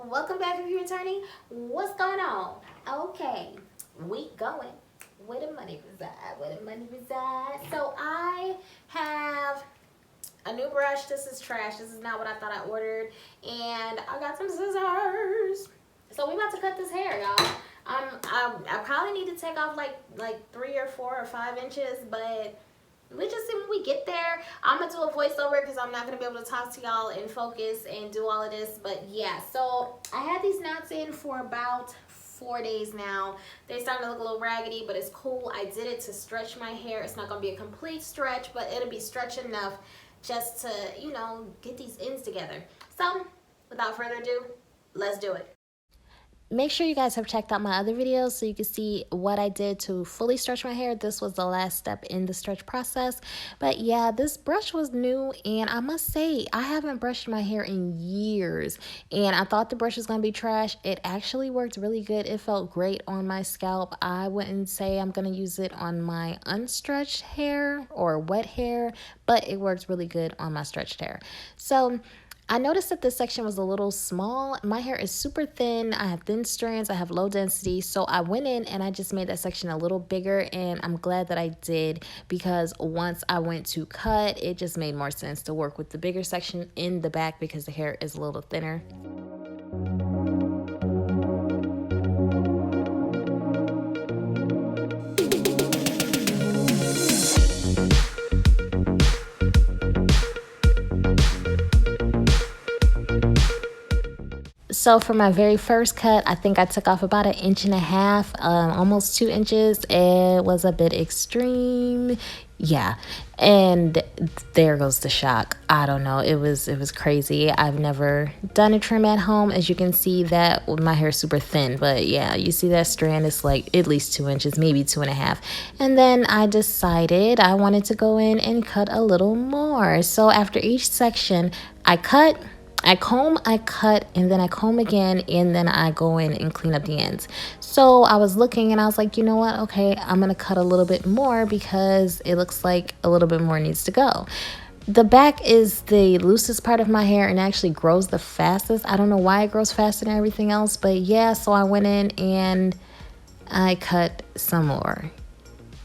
Welcome back if you're returning. What's going on? Okay, we going where the money resides. So I have a new brush. This is trash. This is not what I thought I ordered. And I got some scissors. So we about to cut this hair, y'all. I probably need to take off like 3 or 4 or 5 inches, but we just see when we get there. I'm gonna do a voiceover because I'm not gonna be able to talk to y'all and focus and do all of this. But yeah, so I had these knots in for about 4 days now. They're starting to look a little raggedy, but it's cool. I did it to stretch my hair. It's not gonna be a complete stretch, but it'll be stretch enough just to, you know, get these ends together. So without further ado, let's do it. Make sure you guys have checked out my other videos so you can see what I did to fully stretch my hair. This was the last step in the stretch process. But yeah, this brush was new, and I must say, I haven't brushed my hair in years. And I thought the brush was going to be trash. It actually worked really good. It felt great on my scalp. I wouldn't say I'm going to use it on my unstretched hair or wet hair, but it worked really good on my stretched hair. So I noticed that this section was a little small. My hair is super thin. I have thin strands. I have low density. So I went in and I just made that section a little bigger, and I'm glad that I did, because once I went to cut, it just made more sense to work with the bigger section in the back because the hair is a little thinner. So for my very first cut, I think I took off about 1.5 inches, almost 2 inches. It was a bit extreme. Yeah. And there goes the shock. I don't know. It was crazy. I've never done a trim at home. As you can see, that my hair is super thin. But yeah, you see that strand is like at least 2 inches, maybe 2.5. And then I decided I wanted to go in and cut a little more. So after each section, I cut, I comb, I cut, and then I comb again, and then I go in and clean up the ends. So I was looking and I was like, you know what? Okay, I'm going to cut a little bit more because it looks like a little bit more needs to go. The back is the loosest part of my hair and actually grows the fastest. I don't know why it grows faster than everything else, but yeah, so I went in and I cut some more.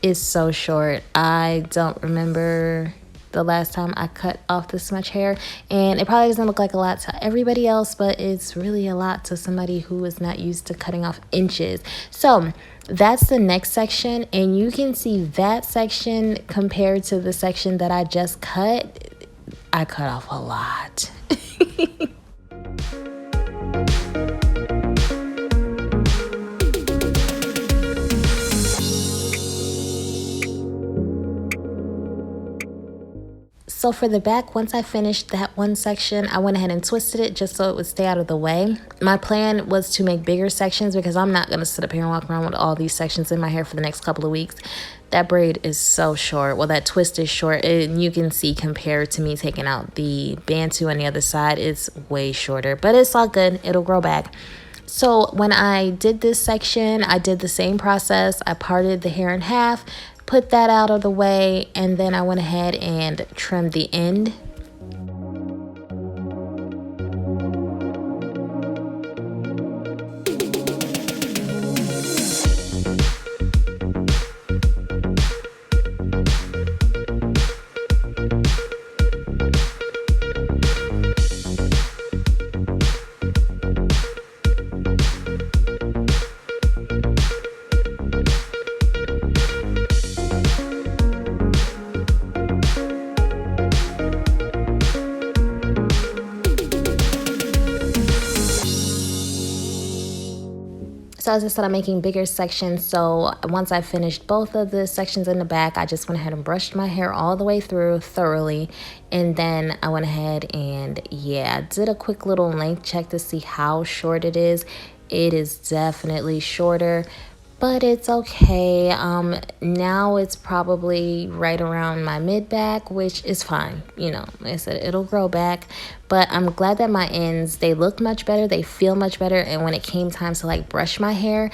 It's so short. I don't remember the last time I cut off this much hair, and it probably doesn't look like a lot to everybody else, but it's really a lot to somebody who is not used to cutting off inches. So that's the next section, and you can see that section compared to the section that I just cut. I cut off a lot. So for the back, once I finished that one section, I went ahead and twisted it just so it would stay out of the way. My plan was to make bigger sections because I'm not going to sit up here and walk around with all these sections in my hair for the next couple of weeks. That braid is so short. Well, that twist is short. And you can see compared to me taking out the Bantu on the other side, it's way shorter. But it's all good. It'll grow back. So when I did this section, I did the same process. I parted the hair in half, put that out of the way, and then I went ahead and trimmed the end. So as I said, I'm making bigger sections. So once I finished both of the sections in the back, I just went ahead and brushed my hair all the way through thoroughly. And then I went ahead and, yeah, did a quick little length check to see how short it is. It is definitely shorter, but it's okay. Now it's probably right around my mid back, which is fine. You know, like I said, it'll grow back, but I'm glad that my ends, they look much better. They feel much better. And when it came time to like brush my hair,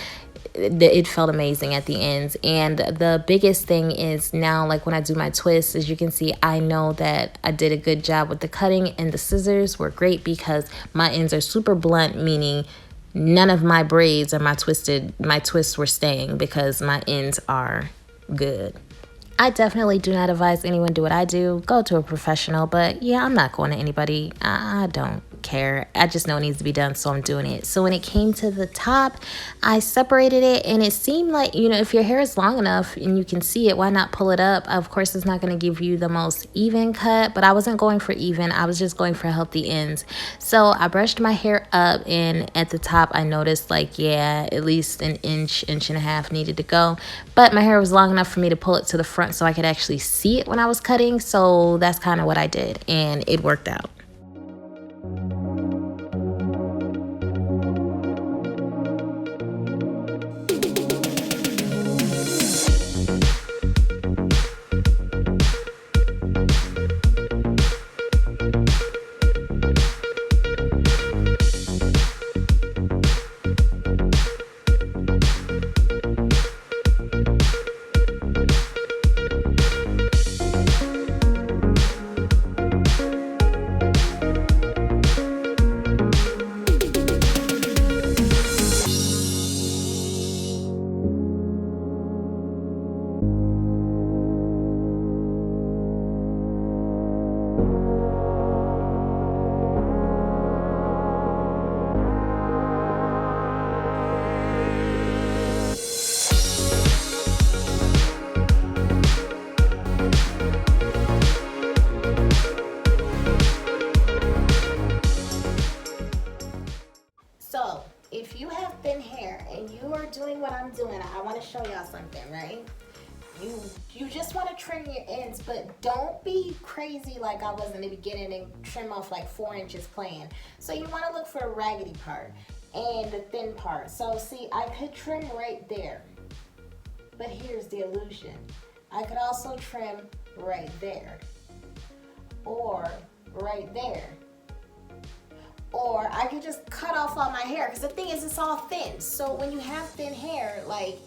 it felt amazing at the ends. And the biggest thing is now, like when I do my twists, as you can see, I know that I did a good job with the cutting, and the scissors were great because my ends are super blunt, meaning none of my braids or my twists were staying because my ends are good. I definitely do not advise anyone do what I do. Go to a professional, but yeah, I'm not going to anybody. I don't care. I just know it needs to be done, so I'm doing it. So when it came to the top, I separated it, and it seemed like, you know, if your hair is long enough and you can see it, why not pull it up? Of course, it's not going to give you the most even cut, but I wasn't going for even. I was just going for healthy ends. So I brushed my hair up, and at the top, I noticed like, yeah, at least an inch and a half needed to go. But my hair was long enough for me to pull it to the front so I could actually see it when I was cutting. So that's kind of what I did, and it worked out. So, if you have thin hair and you are doing what I'm doing, I want to show y'all something, right? You just want to trim your ends, but don't be crazy like I was in the beginning and trim off like 4 inches plain. So you want to look for the raggedy part and the thin part. So see, I could trim right there, but here's the illusion. I could also trim right there, or right there. Or I could just cut off all my hair, because the thing is, it's all thin. So when you have thin hair, like,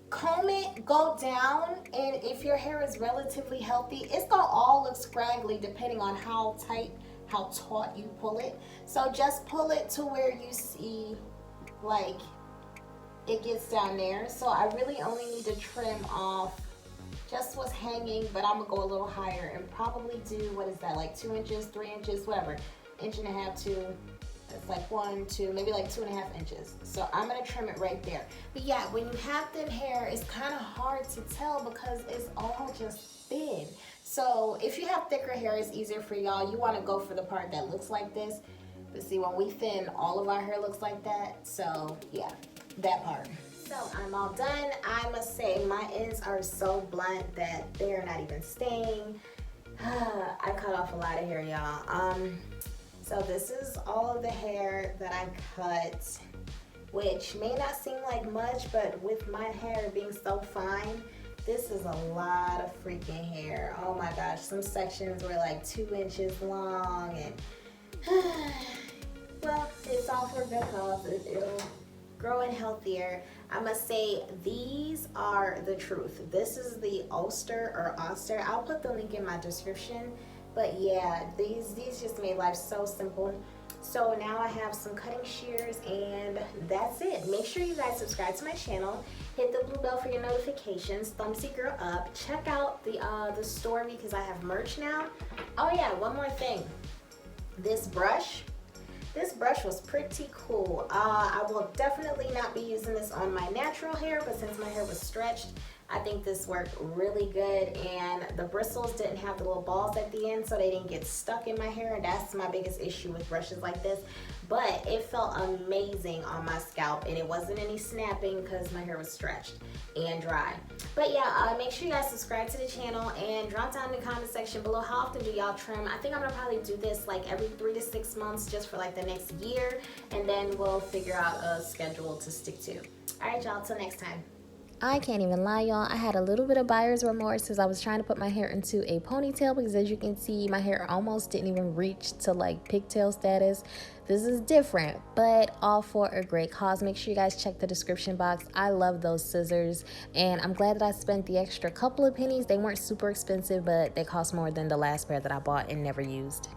comb it, go down, and if your hair is relatively healthy, it's gonna all look scraggly depending on how tight, how taut you pull it. So just pull it to where you see, like, it gets down there. So I really only need to trim off just what's hanging, but I'm gonna go a little higher and probably do, what is that, like 2 inches, 3 inches, whatever. 1.5 inches, 2, it's like 1, 2, maybe like 2.5 inches. So I'm gonna trim it right there. But yeah, when you have thin hair, it's kind of hard to tell because it's all just thin. So if you have thicker hair, it's easier for y'all. You wanna go for the part that looks like this. But see, when we thin, all of our hair looks like that. So yeah, that part. So I'm all done. I must say my ends are so blunt that they're not even staying. I cut off a lot of hair, y'all. So this is all of the hair that I cut, which may not seem like much, but with my hair being so fine, this is a lot of freaking hair. Oh my gosh, some sections were like 2 inches long, and well, it's all for a good cause. It'll grow in healthier. I must say, these are the truth. This is the Ulster or Oster. I'll put the link in my description. But yeah, these just made life so simple. So now I have some cutting shears, and that's it. Make sure you guys subscribe to my channel. Hit the blue bell for your notifications. Thumbs your girl up. Check out the store because I have merch now. Oh yeah, one more thing. This brush was pretty cool. I will definitely not be using this on my natural hair, but since my hair was stretched, I think this worked really good, and the bristles didn't have the little balls at the end, so they didn't get stuck in my hair, and that's my biggest issue with brushes like this. But it felt amazing on my scalp, and it wasn't any snapping because my hair was stretched and dry. But yeah, make sure you guys subscribe to the channel and drop down in the comment section below how often do y'all trim. I think I'm gonna probably do this like every 3 to 6 months just for like the next year, and then we'll figure out a schedule to stick to. All right, y'all, till next time. I can't even lie, y'all. I had a little bit of buyer's remorse as I was trying to put my hair into a ponytail because, as you can see, my hair almost didn't even reach to like pigtail status. This is different, but all for a great cause. Make sure you guys check the description box. I love those scissors, and I'm glad that I spent the extra couple of pennies. They weren't super expensive, but they cost more than the last pair that I bought and never used.